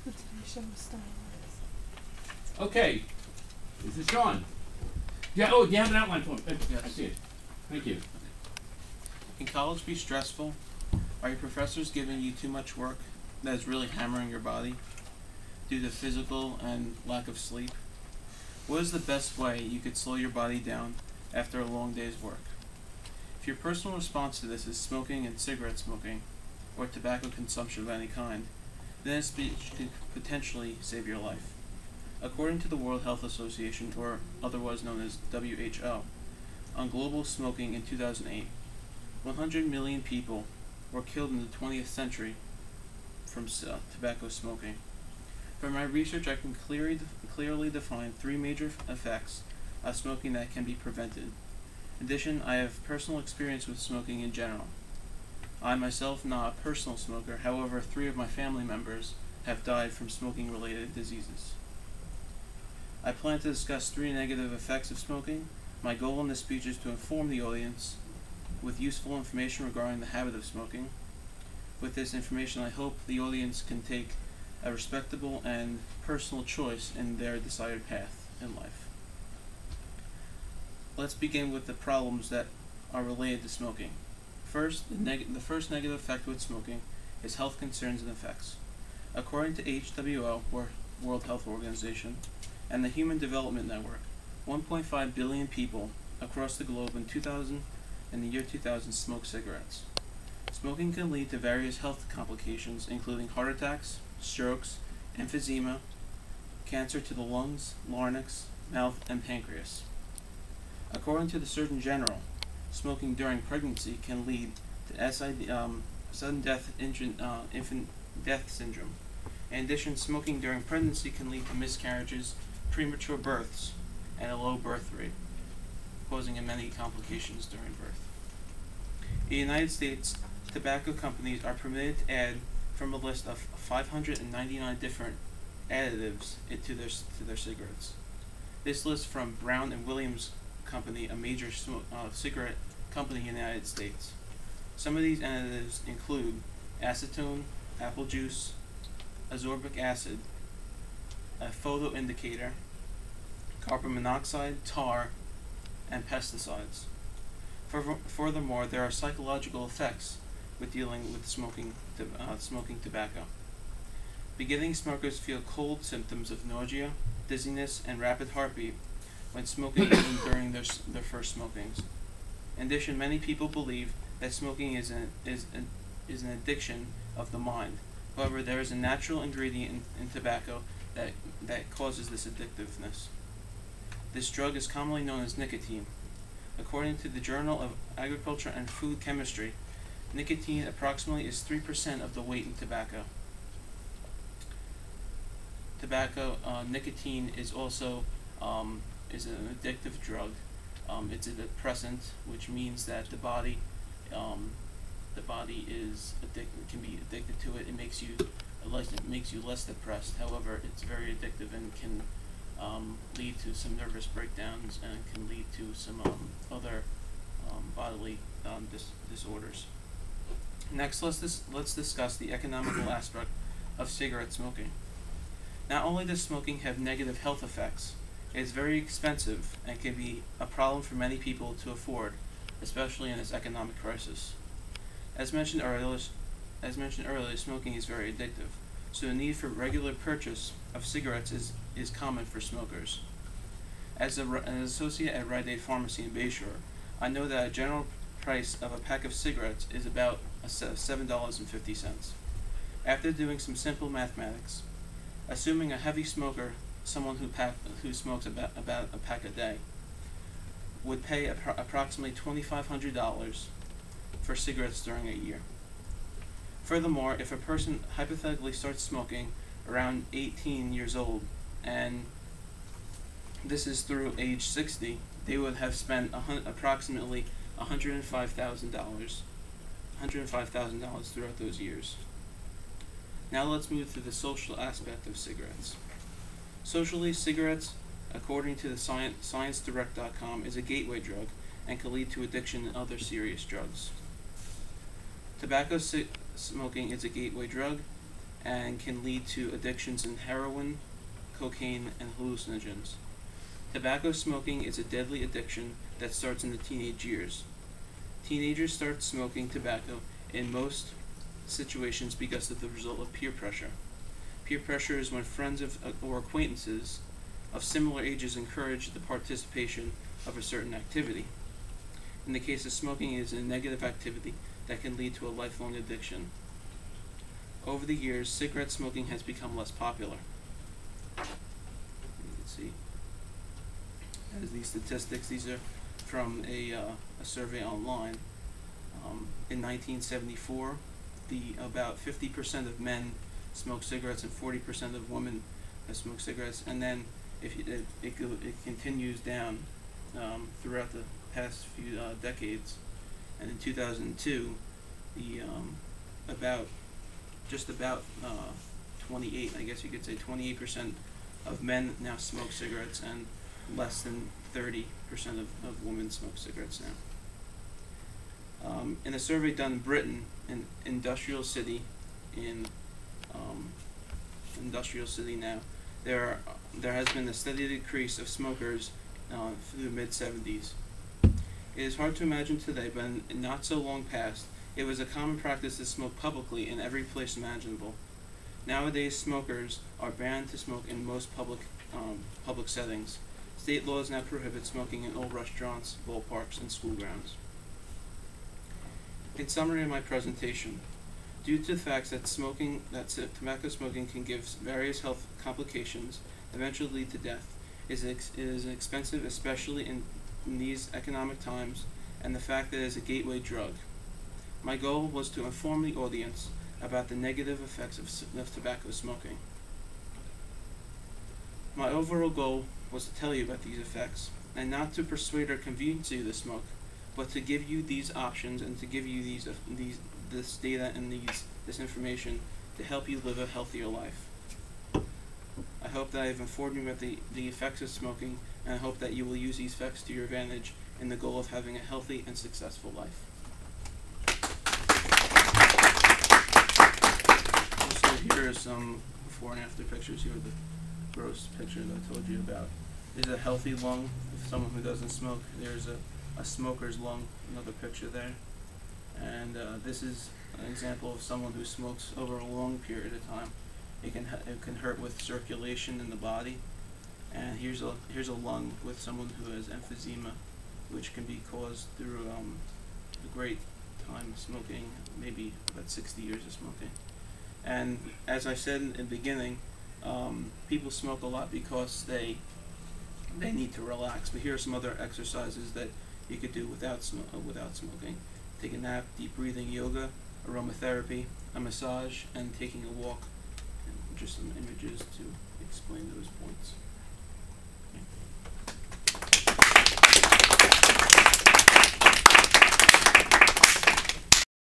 The Today Show was starting. Okay, this is Shaun. Yeah. Oh, you have an outline for me. Yes. I see it. Thank you. Can college be stressful? Are your professors giving you too much work that is really hammering your body due to physical and lack of sleep? What is the best way you could slow your body down after a long day's work? If your personal response to this is smoking and cigarette smoking, or tobacco consumption of any kind, then this speech could potentially save your life. According to the World Health Association, or otherwise known as WHO, on global smoking in 2008, 100 million people were killed in the 20th century from tobacco smoking. From my research, I can clearly define three major effects of smoking that can be prevented. In addition, I have personal experience with smoking in general. I myself not a personal smoker, however, 3 of my family members have died from smoking-related diseases. I plan to discuss 3 negative effects of smoking. My goal in this speech is to inform the audience with useful information regarding the habit of smoking. With this information, I hope the audience can take a respectable and personal choice in their desired path in life. Let's begin with the problems that are related to smoking. First, the first negative effect with smoking is health concerns and effects. According to WHO, or World Health Organization, and the Human Development Network, 1.5 billion people across the globe in the year 2000 smoked cigarettes. Smoking can lead to various health complications, including heart attacks, strokes, emphysema, cancer to the lungs, larynx, mouth, and pancreas. According to the Surgeon General, smoking during pregnancy can lead to sudden death, infant death syndrome. In addition, smoking during pregnancy can lead to miscarriages, premature births, and a low birth rate, causing many complications during birth. In the United States, tobacco companies are permitted to add from a list of 599 different additives to their cigarettes. This list from Brown and Williams Company, a major cigarette company in the United States. Some of these additives include acetone, apple juice, ascorbic acid, a photo indicator, carbon monoxide, tar, and pesticides. Furthermore, there are psychological effects with dealing with smoking tobacco. Beginning smokers feel cold symptoms of nausea, dizziness, and rapid heartbeat when smoking even during their first smokings. In addition, many people believe that smoking is an addiction of the mind. However, there is a natural ingredient in tobacco that causes this addictiveness. This drug is commonly known as nicotine. According to the Journal of Agriculture and Food Chemistry, nicotine approximately is 3% of the weight in tobacco. Nicotine is also is an addictive drug. It's a depressant, which means that the body is can be addicted to it. It makes you less depressed. However, it's very addictive and can lead to some nervous breakdowns and can lead to some other bodily disorders. Next, let's discuss the economical aspect of cigarette smoking. Not only does smoking have negative health effects, it is very expensive and can be a problem for many people to afford, especially in this economic crisis. As mentioned earlier, smoking is very addictive, so the need for regular purchase of cigarettes is common for smokers. As an associate at Rite Aid Pharmacy in Bayshore, I know that a general price of a pack of cigarettes is about $7.50. After doing some simple mathematics, assuming a heavy smoker, someone who smokes about a pack a day, would pay approximately $2,500 for cigarettes during a year. Furthermore, if a person hypothetically starts smoking around 18 years old, and this is through age 60, they would have spent approximately $105,000 throughout those years. Now let's move to the social aspect of cigarettes. Socially, cigarettes, according to the ScienceDirect.com, is a gateway drug and can lead to addiction and other serious drugs. Tobacco smoking is a gateway drug, and can lead to addictions in heroin, cocaine, and hallucinogens. Tobacco smoking is a deadly addiction that starts in the teenage years. Teenagers start smoking tobacco in most situations because of the result of peer pressure. Peer pressure is when friends or acquaintances of similar ages encourage the participation of a certain activity. In the case of smoking, it is a negative activity that can lead to a lifelong addiction. Over the years, cigarette smoking has become less popular. You can see as these statistics, these are from a survey online. In 1974, about 50% of men smoke cigarettes and 40% of women smoke cigarettes, and then it continues down throughout the past few decades. And in 2002, about 28, I guess you could say 28% of men now smoke cigarettes, and less than 30% of women smoke cigarettes now. In a survey done in Britain, in industrial city now, there has been a steady decrease of smokers through the mid-70s. It is hard to imagine today, but in not so long past, it was a common practice to smoke publicly in every place imaginable. Nowadays, smokers are banned to smoke in most public settings. State laws now prohibit smoking in all restaurants, ballparks, and school grounds. In summary of my presentation, due to the fact that tobacco smoking can give various health complications, eventually lead to death, it is expensive, especially in these economic times, and the fact that it is a gateway drug. My goal was to inform the audience about the negative effects of tobacco smoking. My overall goal was to tell you about these effects, and not to persuade or convince you to smoke, but to give you these options and to give you this data and this information to help you live a healthier life. I hope that I have informed you about the effects of smoking, and I hope that you will use these effects to your advantage in the goal of having a healthy and successful life. Also, here are some before and after pictures. Here are the gross pictures I told you about. There's a healthy lung of someone who doesn't smoke. There's a smoker's lung, another picture there. And this is an example of someone who smokes over a long period of time. It can hurt with circulation in the body. And here's a lung with someone who has emphysema, which can be caused through a great time of smoking, maybe about 60 years of smoking. And as I said in the beginning, people smoke a lot because they need to relax. But here are some other exercises that you could do without smoking. Take a nap, deep breathing, yoga, aromatherapy, a massage, and taking a walk. And just some images to explain those points.